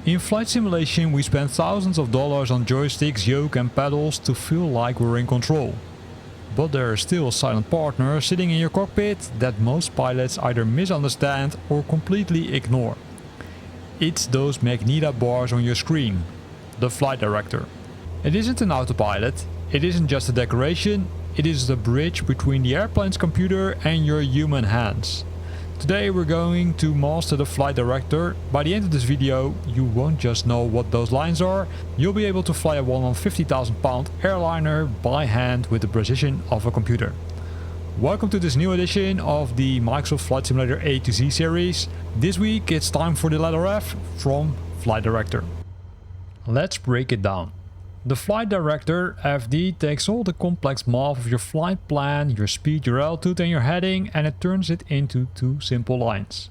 In flight simulation we spend thousands of dollars on joysticks, yoke and pedals to feel like we're in control. But there is still a silent partner sitting in your cockpit that most pilots either misunderstand or completely ignore. It's those magenta bars on your screen, the flight director. It isn't an autopilot, it isn't just a decoration, it is the bridge between the airplane's computer and your human hands. Today we're going to master the flight director. By the end of this video you won't just know what those lines are, you'll be able to fly a 150,000 pound airliner by hand with the precision of a computer. Welcome to this new edition of the Microsoft Flight Simulator A to Z series. This week it's time for the letter F from Flight Director. Let's break it down. The Flight Director FD takes all the complex math of your flight plan, your speed, your altitude and your heading, and it turns it into two simple lines.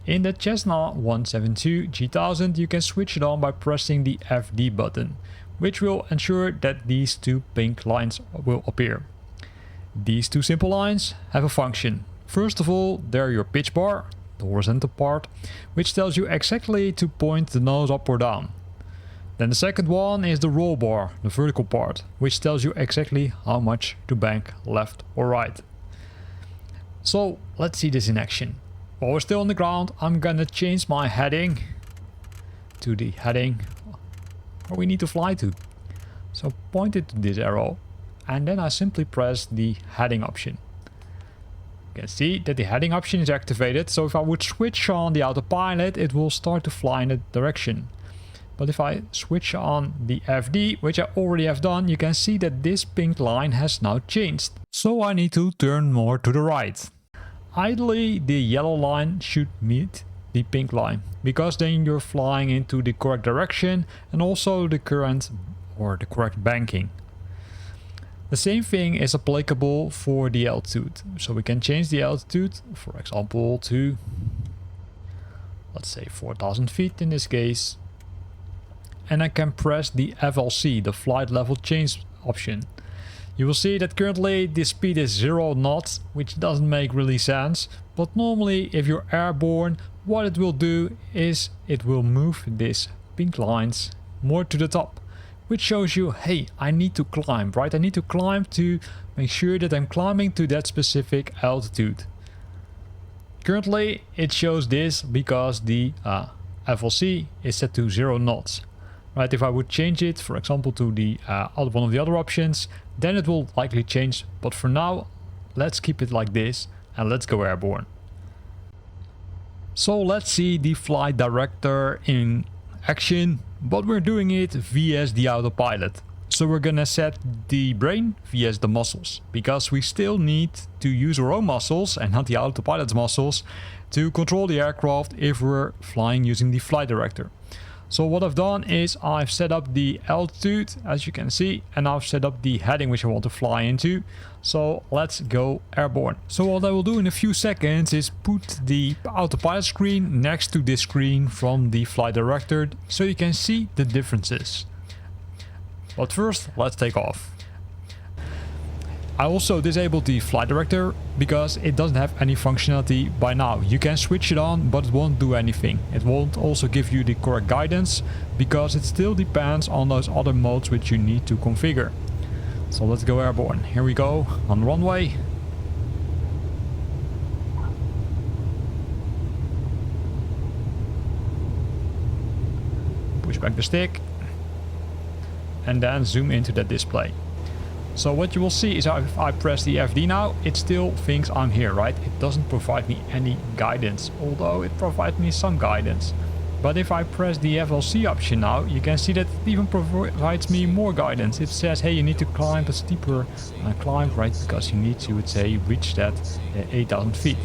In the Cessna 172 G1000 you can switch it on by pressing the FD button, which will ensure that these two pink lines will appear. These two simple lines have a function. First of all, they're your pitch bar, the horizontal part, which tells you exactly to point the nose up or down. Then the second one is the roll bar, the vertical part, which tells you exactly how much to bank left or right. So let's see this in action. While we're still on the ground, I'm gonna change my heading to the heading where we need to fly to. So point it to this arrow and then I simply press the heading option. You can see that the heading option is activated, so if I would switch on the autopilot it will start to fly in that direction. But if I switch on the FD, which I already have done, you can see that this pink line has now changed. So I need to turn more to the right. Ideally, the yellow line should meet the pink line, because then you're flying into the correct direction and also the current or the correct banking. The same thing is applicable for the altitude. So we can change the altitude, for example, to, let's say 4,000 feet in this case. And I can press the FLC, the flight level change option. You will see that currently the speed is 0 knots, which doesn't make really sense. But normally if you're airborne, what it will do is it will move these pink lines more to the top, which shows you, hey, I need to climb, right? I need to climb to make sure that I'm climbing to that specific altitude. Currently it shows this because the FLC is set to 0 knots. Right, if I would change it, for example, to the one of the other options, then it will likely change. But for now, let's keep it like this and let's go airborne. So let's see the flight director in action, but we're doing it via the autopilot. So we're gonna set the brain via the muscles, because we still need to use our own muscles and not the autopilot's muscles to control the aircraft if we're flying using the flight director. So what I've done is I've set up the altitude, as you can see, and I've set up the heading which I want to fly into. So let's go airborne. So what I will do in a few seconds is put the autopilot screen next to this screen from the flight director so you can see the differences. But first, let's take off. I also disabled the flight director because it doesn't have any functionality by now. You can switch it on, but it won't do anything. It won't also give you the correct guidance because it still depends on those other modes which you need to configure. So let's go airborne. Here we go on the runway. Push back the stick and then zoom into that display. So what you will see is if I press the FD now, it still thinks I'm here, right? It doesn't provide me any guidance, although it provides me some guidance. But if I press the FLC option now, you can see that it even provides me more guidance. It says, hey, you need to climb a steeper climb, right? Because you need to, let's say, reach that 8,000 feet.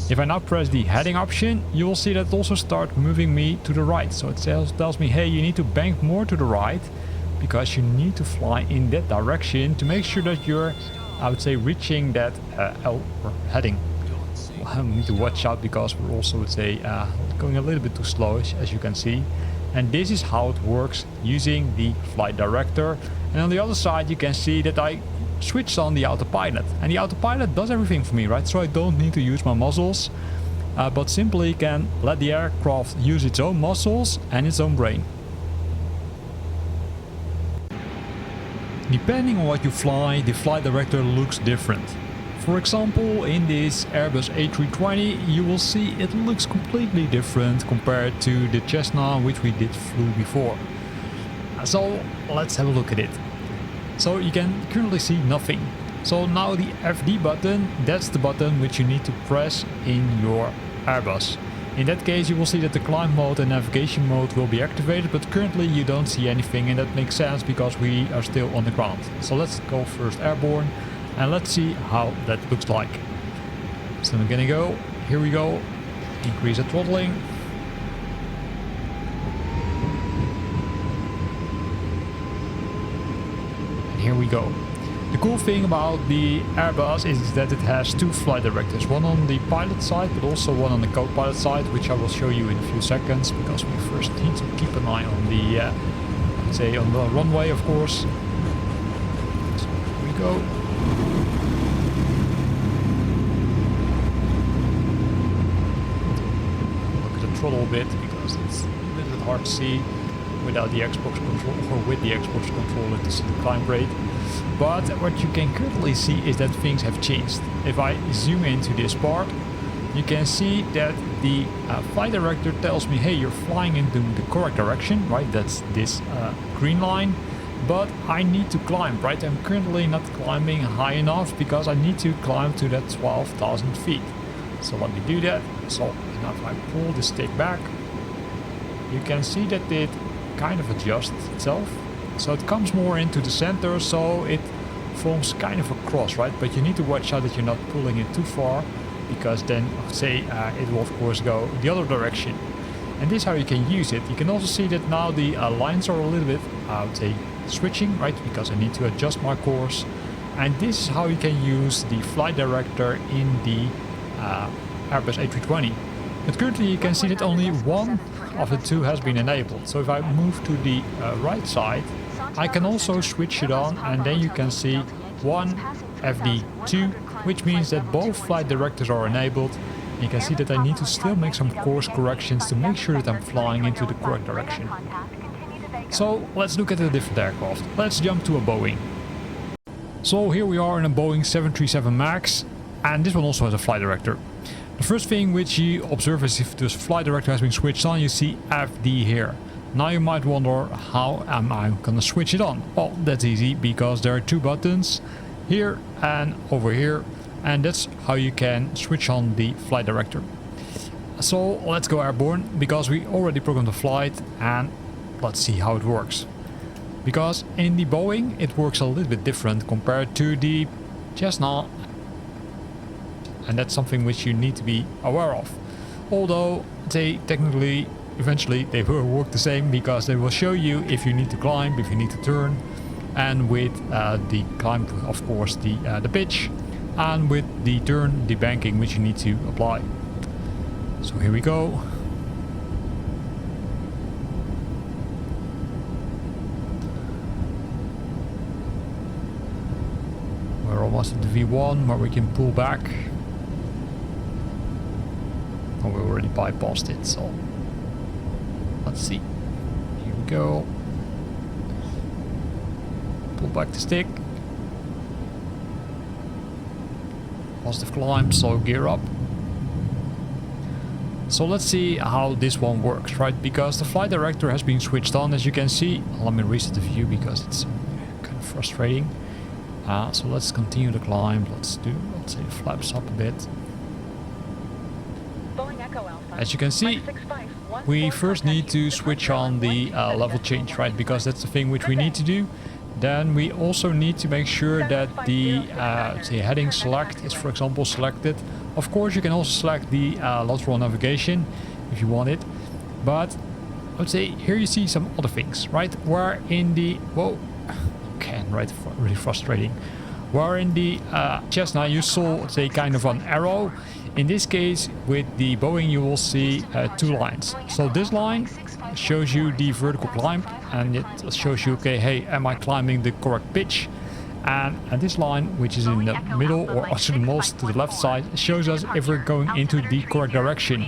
If I now press the heading option, you will see that it also starts moving me to the right. So it tells me, hey, you need to bank more to the right, because you need to fly in that direction to make sure that you're, I would say, reaching that heading. We need to watch out because we're also, let's say, going a little bit too slow, as you can see. And this is how it works using the flight director. And on the other side, you can see that I switched on the autopilot. And the autopilot does everything for me, right? So I don't need to use my muscles. but simply can let the aircraft use its own muscles and its own brain. Depending on what you fly, the flight director looks different. For example, in this Airbus A320 you will see it looks completely different compared to the Cessna which we flew before. So let's have a look at it. So you can currently see nothing. So now the FD button, that's the button which you need to press in your Airbus. In that case you will see that the climb mode and navigation mode will be activated, but currently you don't see anything, and that makes sense because we are still on the ground. So let's go first airborne and let's see how that looks like. So I'm gonna go, here we go, increase the throttling. And here we go. The cool thing about the Airbus is that it has two flight directors, one on the pilot side but also one on the co-pilot side, which I will show you in a few seconds, because we first need to keep an eye on the, let's say, on the runway, of course. So here we go. Look at the throttle a bit, because it's a little bit hard to see without the Xbox control, or with the Xbox controller to see the climb rate. But what you can currently see is that things have changed. If I zoom into this part, you can see that the flight director tells me, hey, you're flying into the correct direction, right? That's this green line. But I need to climb, right? I'm currently not climbing high enough because I need to climb to that 12,000 feet. So let me do that. So now if I pull the stick back, you can see that it kind of adjusts itself. So it comes more into the center, so it forms kind of a cross, right? But you need to watch out that you're not pulling it too far, because then, say, it will of course go the other direction. And this is how you can use it. You can also see that now the lines are a little bit, I would say, switching, right? Because I need to adjust my course. And this is how you can use the flight director in the Airbus A320. But currently you can see that only one of the two has been enabled. So if I move to the right side, I can also switch it on, and then you can see one FD2, which means that both flight directors are enabled. You can see that I need to still make some course corrections to make sure that I'm flying into the correct direction. So let's look at the different aircraft. Let's jump to a Boeing. So here we are in a Boeing 737 MAX, and this one also has a flight director. The first thing which you observe is if this flight director has been switched on, you see FD here. Now you might wonder, how am I gonna switch it on? Well, that's easy, because there are two buttons here and over here, and that's how you can switch on the flight director. So let's go airborne, because we already programmed the flight, and let's see how it works. Because in the Boeing it works a little bit different compared to the Cessna, and that's something which you need to be aware of. Although they technically, eventually they will work the same, because they will show you if you need to climb, if you need to turn, and with the climb, of course, the pitch, and with the turn, the banking which you need to apply. So here we go. We're almost at the V1 where we can pull back. Oh, we already bypassed it, so let's see. Here we go. Pull back the stick. Positive climb, so gear up. So let's see how this one works, right? Because the flight director has been switched on, as you can see. Let me reset the view because it's kind of frustrating. So let's continue the climb. Let's say the flaps up a bit. As you can see, we first need to switch on the level change, right? Because that's the thing which we need to do. Then we also need to make sure that the say heading select is, for example, selected. Of course, you can also select the lateral navigation if you want it. But I would say here you see some other things, right? Where in the right, really frustrating. Where in the Cessna you saw, say, kind of an arrow. In this case, with the Boeing, you will see two lines. So this line shows you the vertical climb, and it shows you, okay, hey, am I climbing the correct pitch? And this line, which is in the middle or actually most to the left side, shows us if we're going into the correct direction.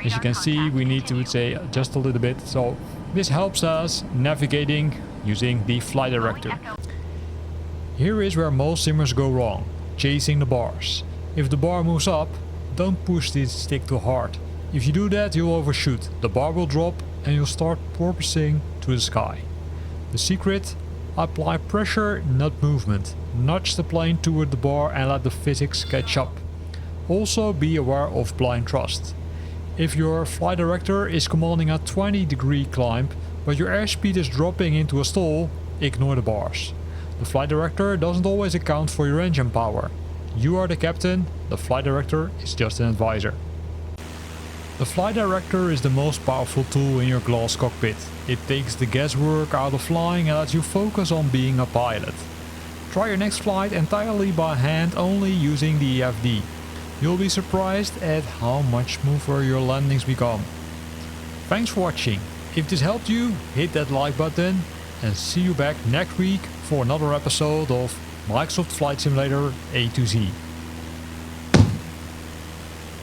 As you can see, we need to say just a little bit, so this helps us navigating using the flight director. Here is where most simmers go wrong, chasing the bars. If the bar moves up, don't push the stick too hard. If you do that, you'll overshoot, the bar will drop and you'll start porpoising to the sky. The secret? Apply pressure, not movement. Nudge the plane toward the bar and let the physics catch up. Also be aware of blind thrust. If your flight director is commanding a 20-degree climb, but your airspeed is dropping into a stall, ignore the bars. The flight director doesn't always account for your engine power. You are the captain, the flight director is just an advisor. The flight director is the most powerful tool in your glass cockpit. It takes the guesswork out of flying and lets you focus on being a pilot. Try your next flight entirely by hand, only using the EFD. You'll be surprised at how much smoother your landings become. Thanks for watching. If this helped you, hit that like button and see you back next week for another episode of Microsoft Flight Simulator A to Z.